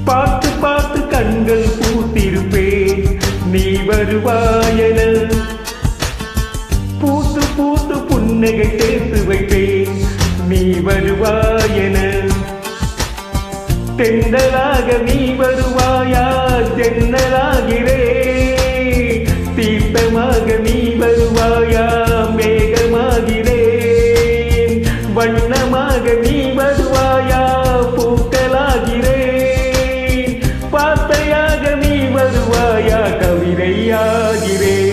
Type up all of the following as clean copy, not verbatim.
பார்த்து பார்த்து கண்கள் பூத்திருப்பேன் நீ வருவாயென. பூத்து பூத்து புன்னகை சேர்த்து வைப்பேன் நீ வருவாயென. தென்றலாக நீ வருவாயா ஜன்னலாகிறே. தீர்த்தமாக நீ வருவாயா மேகமாகிறேன். வண்ணமாக நீ வருவாயா பூக்களாகிறேன். வார்த்தையாக நீ வருவாயா கவிதையாகிறேன்.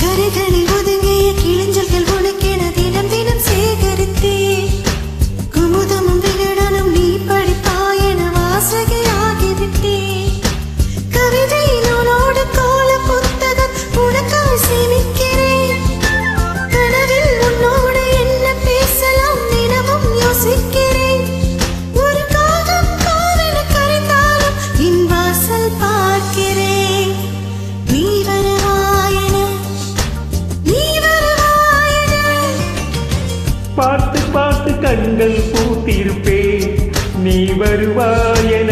கரைகளில் ஒதுங்கிய கிளிஞ்சல்கள் உனக்கென தினம் தினம் சேகரித்தே. குமுதமும் விகடனும் நீ படிப்பாயென வாசகையாகிவிட்டே. கவிதையில் உன்னோடு கோல புத்தகம் உனக்காக சேமிக்கிறேன். கனவில் உன்னோடு என்ன பேசலாம் தினமும் யோசிக்கிறேன். ஒரு காகம் காவென கரைந்தாலும் என் வாசல் பார்க்கிறேன். நீ பார்த்து பார்த்து கண்கள் பூத்திருப்பேன் நீ வருவாயென.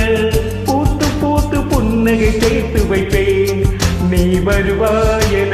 பூத்து பூத்து புன்னகை சேர்த்து வைப்பேன் நீ வருவாயென.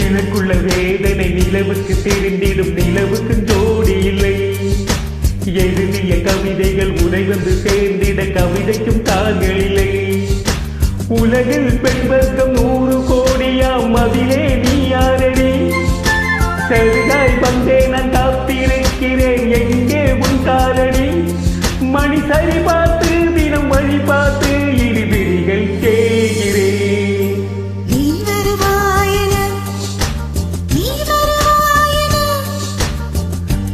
எனக்குள்ள வேதனை நிலவுக்கு தெரிந்திடும் நிலவுக்கு ஜோடி இல்லை. எழுதிய கவிதைகள் உனை வந்து சேர்ந்திட கவிதைக்கும் தாங்கள் இல்லை. உலகில் பெண் வர்க்கம் 100 கோடியாம் அதிலே நீ யாரடி. சரிதாய் வந்தே நான் காத்திருக்கிறேன் எங்கே உன் காலடி. மணி சரி பார்த்து தினம் வழி பார்த்து இரு விழிகள் கேகிறேன்.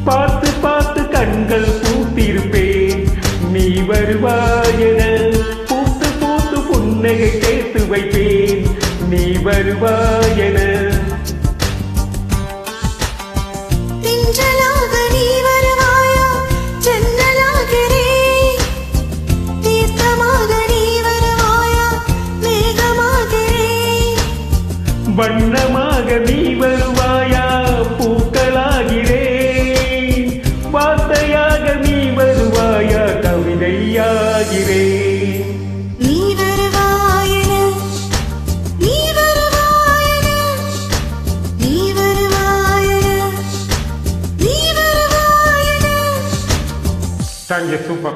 பார்த்து பார்த்து கண்கள் பூத்திருப்பேன் நீ வருவாயென. பூத்து பூத்து புன்னகை சேர்த்து வைப்பேன் நீ வருவாயென. வண்ணமாக நீ வருவாயா பூக்களாகிறேன். வார்த்தையாக நீ வருவாயா கவிதையாகிறேன். நீ வருவாயென நீ வருவாயென நீ வருவாயென நீ வருவாயென. Thank you, super.